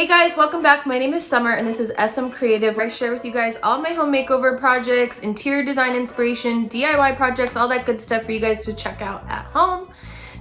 Hey guys, welcome back. My name is Summer and this is SM Creative, where I share with you guys all my home makeover projects, interior design inspiration, DIY projects, all that good stuff for you guys to check out at home.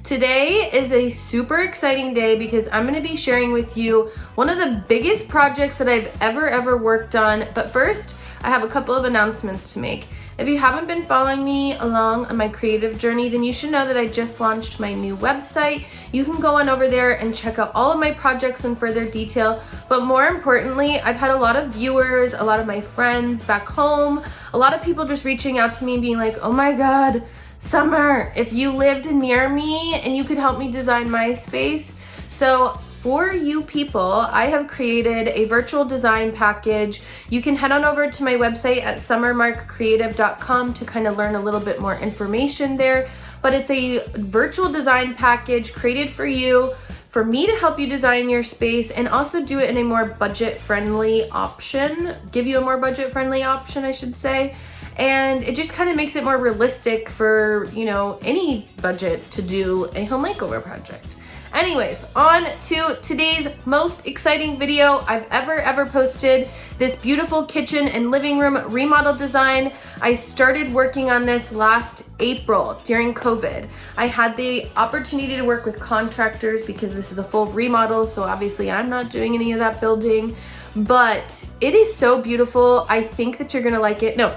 Today is a super exciting day because I'm going to be sharing with you one of the biggest projects that I've ever worked on. But first, I have a couple of announcements to make. If you haven't been following me along on my creative journey, then you should know that I just launched my new website. You can go on over there and check out all of my projects in further detail. But more importantly, I've had a lot of viewers, a lot of my friends back home, a lot of people just reaching out to me and being like, oh my God, Summer, if you lived near me and you could help me design my space. So for you people, I have created a virtual design package. You can head on over to my website at summermarkcreative.com to kind of learn a little bit more information there. But it's a virtual design package created for you, for me to help you design your space and also do it in a more budget-friendly option, give you a more budget-friendly option, I should say. And it just kind of makes it more realistic for, you know, any budget to do a home makeover project. Anyways, on to today's most exciting video I've ever posted, this beautiful kitchen and living room remodel design. I started working on this last April during COVID. I had the opportunity to work with contractors because this is a full remodel, so obviously I'm not doing any of that building, but it is so beautiful. I think that you're gonna like it. No,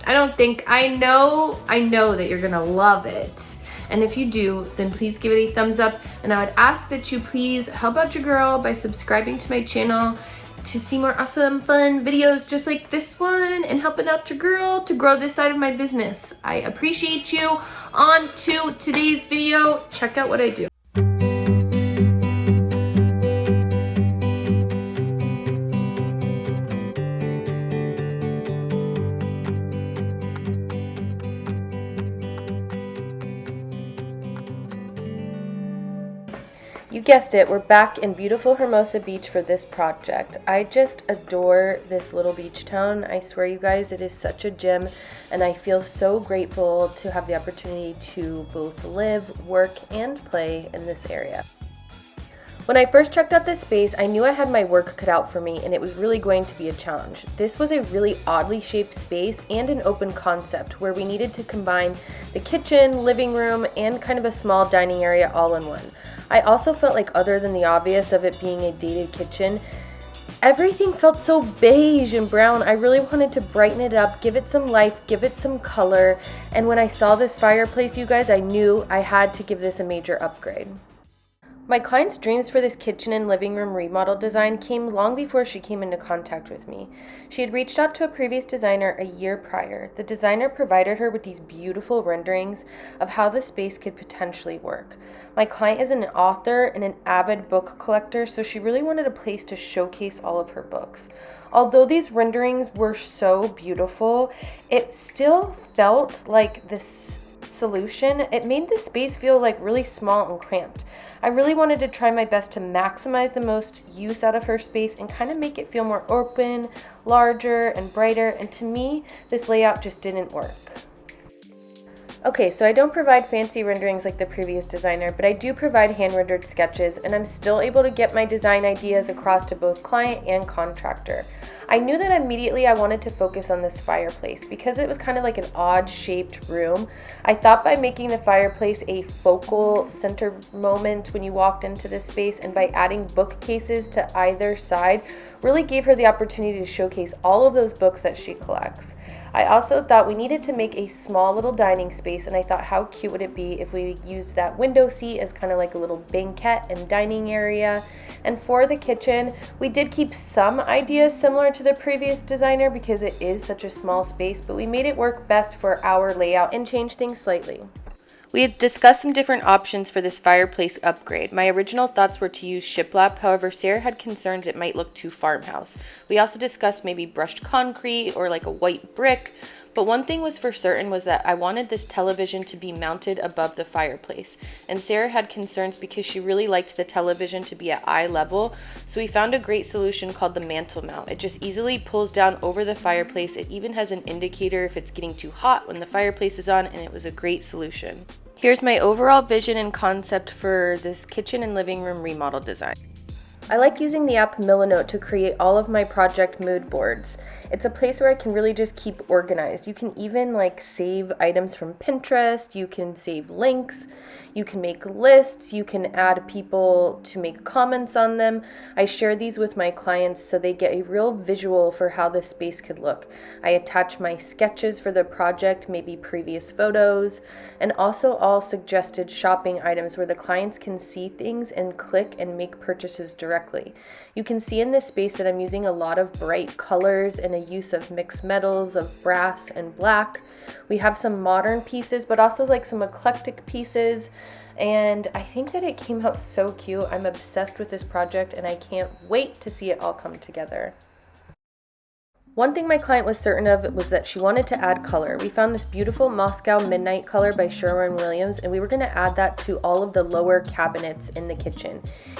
I don't think, I know that you're gonna love it. And if you do, then please give it a thumbs up. And I would ask that you please help out your girl by subscribing to my channel to see more awesome, fun videos just like this one and helping out your girl to grow this side of my business. I appreciate you. On to today's video. Check out what I do. You guessed it, we're back in beautiful Hermosa Beach for this project. I just adore this little beach town. I swear you guys, it is such a gem, and I feel so grateful to have the opportunity to both live, work, and play in this area. When I first checked out this space, I knew I had my work cut out for me and it was really going to be a challenge. This was a really oddly shaped space and an open concept where we needed to combine the kitchen, living room, and kind of a small dining area all in one. I also felt like, other than the obvious of it being a dated kitchen, everything felt so beige and brown. I really wanted to brighten it up, give it some life, give it some color. And when I saw this fireplace, you guys, I knew I had to give this a major upgrade. My client's dreams for this kitchen and living room remodel design came long before she came into contact with me. She had reached out to a previous designer a year prior. The designer provided her with these beautiful renderings of how the space could potentially work. My client is an author and an avid book collector, so she really wanted a place to showcase all of her books. Although these renderings were so beautiful, it still felt like this solution. It made the space feel like really small and cramped. I really wanted to try my best to maximize the most use out of her space and kind of make it feel more open, larger, and brighter, and to me, this layout just didn't work. Okay, so I don't provide fancy renderings like the previous designer, but I do provide hand-rendered sketches, and I'm still able to get my design ideas across to both client and contractor. I knew that immediately I wanted to focus on this fireplace because it was kind of like an odd-shaped room. I thought by making the fireplace a focal center moment when you walked into this space, and by adding bookcases to either side, really gave her the opportunity to showcase all of those books that she collects. I also thought we needed to make a small little dining space, and I thought, how cute would it be if we used that window seat as kind of like a little banquette and dining area. And for the kitchen, we did keep some ideas similar to the previous designer because it is such a small space, but we made it work best for our layout and changed things slightly. We had discussed some different options for this fireplace upgrade. My original thoughts were to use shiplap, however Sarah had concerns it might look too farmhouse. We also discussed maybe brushed concrete or like a white brick, but one thing was for certain was that I wanted this television to be mounted above the fireplace. And Sarah had concerns because she really liked the television to be at eye level, so we found a great solution called the mantle mount. It just easily pulls down over the fireplace. It even has an indicator if it's getting too hot when the fireplace is on, and it was a great solution. Here's my overall vision and concept for this kitchen and living room remodel design. I like using the app Milanote to create all of my project mood boards. It's a place where I can really just keep organized. You can even save items from Pinterest, you can save links, you can make lists, you can add people to make comments on them. I share these with my clients so they get a real visual for how this space could look. I attach my sketches for the project, maybe previous photos, and also all suggested shopping items where the clients can see things and click and make purchases directly. You can see in this space that I'm using a lot of bright colors and a use of mixed metals of brass and black. We have some modern pieces, but also some eclectic pieces. And I think that it came out so cute. I'm obsessed with this project and I can't wait to see it all come together. One thing my client was certain of was that she wanted to add color. We found this beautiful Moscow Midnight color by SHERWIN and we were going to add that to all of the lower cabinets in the kitchen.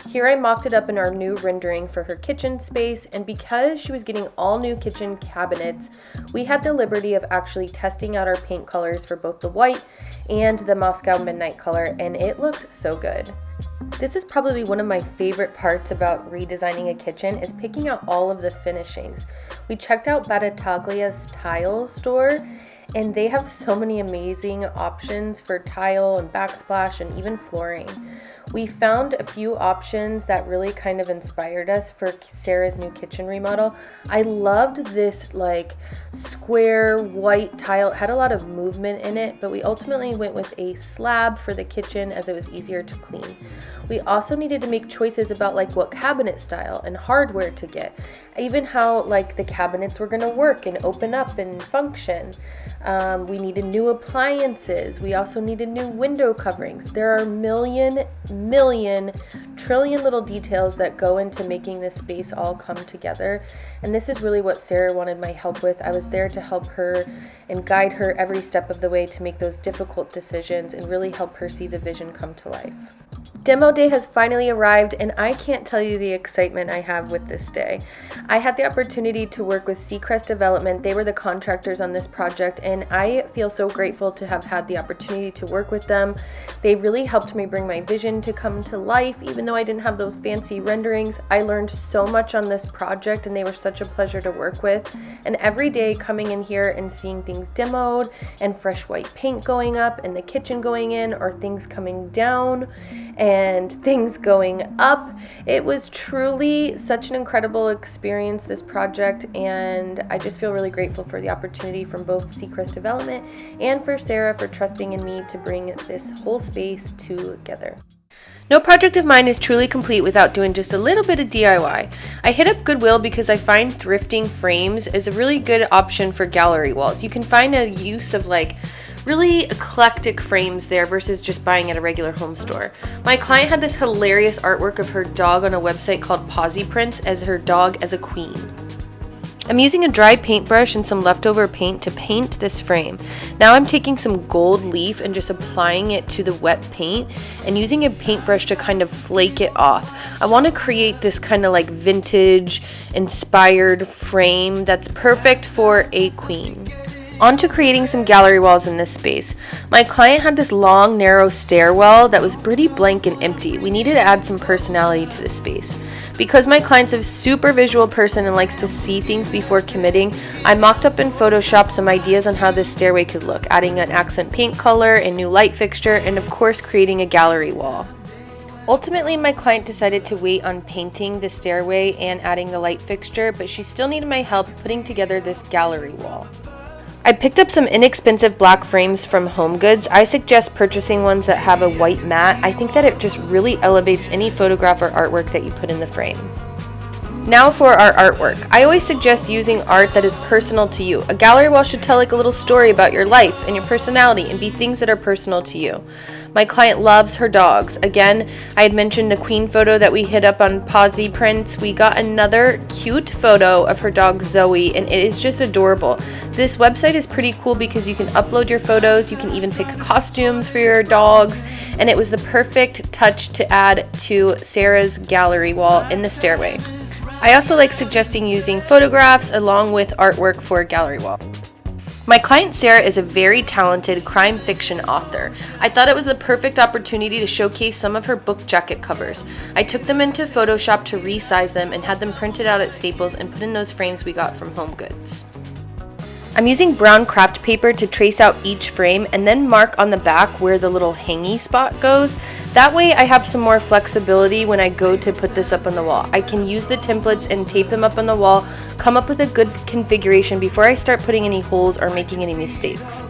Here I mocked it up in our new rendering for her kitchen space, and because she was getting all new kitchen cabinets, we had the liberty of actually testing out our paint colors for both the white and the Moscow Midnight color, and it looked so good. This is probably one of my favorite parts about redesigning a kitchen is picking out all of the finishings. We checked out Battitaglia's tile store, and they have so many amazing options for tile and backsplash and even flooring. We found a few options that really kind of inspired us for Sarah's new kitchen remodel. I loved this square white tile. It had a lot of movement in it, but we ultimately went with a slab for the kitchen as it was easier to clean. We also needed to make choices about what cabinet style and hardware to get, even how the cabinets were going to work and open up and function. We needed new appliances. We also needed new window coverings. There are million trillion little details that go into making this space all come together, and this is really what Sarah wanted my help with. I was there to help her and guide her every step of the way to make those difficult decisions and really help her see the vision come to life. Demo day has finally arrived, and I can't tell you the excitement I have with this day. I had the opportunity to work with SEACREST Development. They were the contractors on this project, and I feel so grateful to have had the opportunity to work with them. They really helped me bring my vision to come to life. Even though I didn't have those fancy renderings, I learned so much on this project, and they were such a pleasure to work with. And every day coming in here and seeing things demoed and fresh white paint going up and the kitchen going in, or things coming down and things going up, it was truly such an incredible experience, this project, and I just feel really grateful for the opportunity from both SEACREST Development and for Sarah for trusting in me to bring this whole space together. No project of mine is truly complete without doing just a little bit of DIY. I hit up Goodwill because I find thrifting frames is a really good option for gallery walls. You can find a use of really eclectic frames there versus just buying at a regular home store. My client had this hilarious artwork of her dog on a website called Posy Prints as her dog as a queen. I'm using a dry paintbrush and some leftover paint to paint this frame. Now I'm taking some gold leaf and just applying it to the wet paint and using a paintbrush to kind of flake it off. I want to create this kind of vintage inspired frame that's perfect for a queen. On to creating some gallery walls in this space. My client had this long, narrow stairwell that was pretty blank and empty. We needed to add some personality to this space. Because my client's a super visual person and likes to see things before committing, I mocked up in Photoshop some ideas on how this stairway could look, adding an accent paint color, a new light fixture, and of course creating a gallery wall. Ultimately, my client decided to wait on painting the stairway and adding the light fixture, but she still needed my help putting together this gallery wall. I picked up some inexpensive black frames from HomeGoods. I suggest purchasing ones that have a white mat. I think that it just really elevates any photograph or artwork that you put in the frame. Now for our artwork. I always suggest using art that is personal to you. A gallery wall should tell a little story about your life and your personality and be things that are personal to you. My client loves her dogs. Again, I had mentioned a queen photo that we hit up on Posy Prints. We got another cute photo of her dog Zoe, and it is just adorable. This website is pretty cool because you can upload your photos, you can even pick costumes for your dogs, and it was the perfect touch to add to Sarah's gallery wall in the stairway. I also like suggesting using photographs along with artwork for a gallery wall. My client Sarah is a very talented crime fiction author. I thought it was the perfect opportunity to showcase some of her book jacket covers. I took them into Photoshop to resize them and had them printed out at Staples and put in those frames we got from Home Goods. I'm using brown craft paper to trace out each frame and then mark on the back where the little hangy spot goes. That way I have some more flexibility when I go to put this up on the wall. I can use the templates and tape them up on the wall, come up with a good configuration before I start putting any holes or making any mistakes.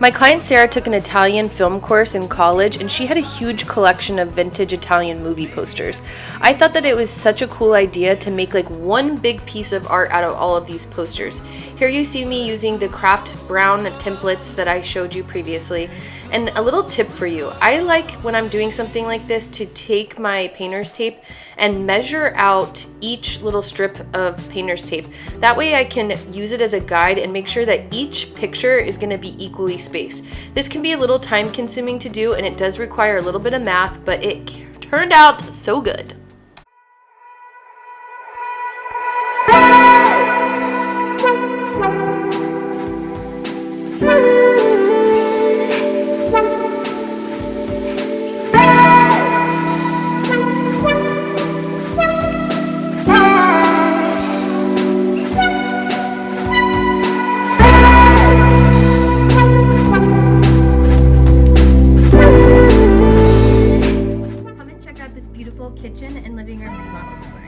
My client Sarah took an Italian film course in college and she had a huge collection of vintage Italian movie posters. I thought that it was such a cool idea to make like one big piece of art out of all of these posters. Here you see me using the craft brown templates that I showed you previously. And a little tip for you, I like when I'm doing something like this to take my painter's tape and measure out each little strip of painter's tape. That way I can use it as a guide and make sure that each picture is going to be equally spaced. This can be a little time consuming to do and it does require a little bit of math, but it turned out so good. Kitchen and living room remodel design.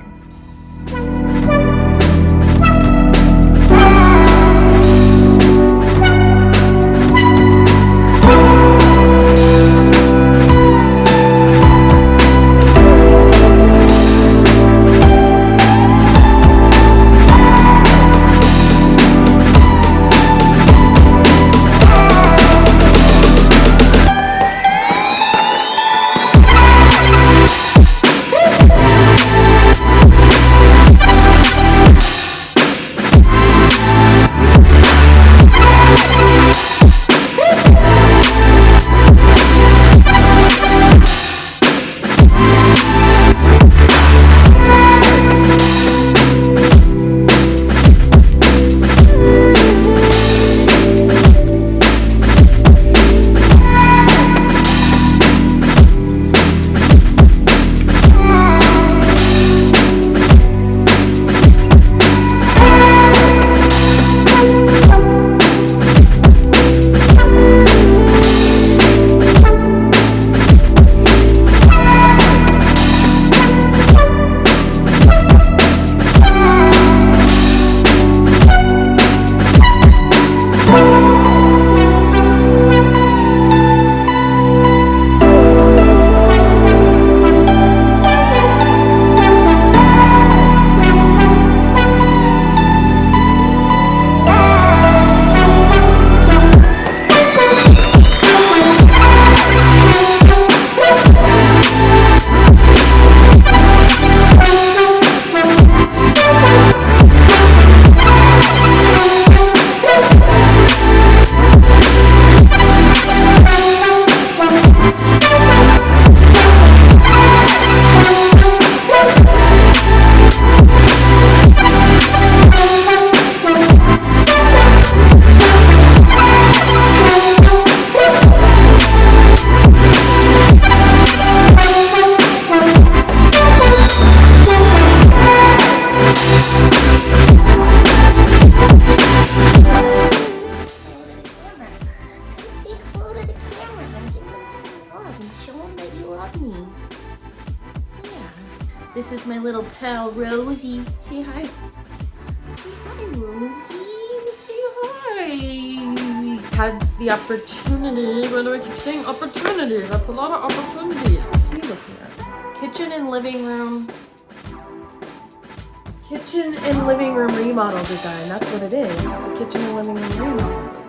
This is my little pal, Rosie. Say hi. Say hi, Rosie. Say hi. Had the opportunity. Why do I keep saying opportunity? That's a lot of opportunities. What are you looking at? Kitchen and living room. Kitchen and living room remodel design. That's what it is. It's a kitchen and living room remodel.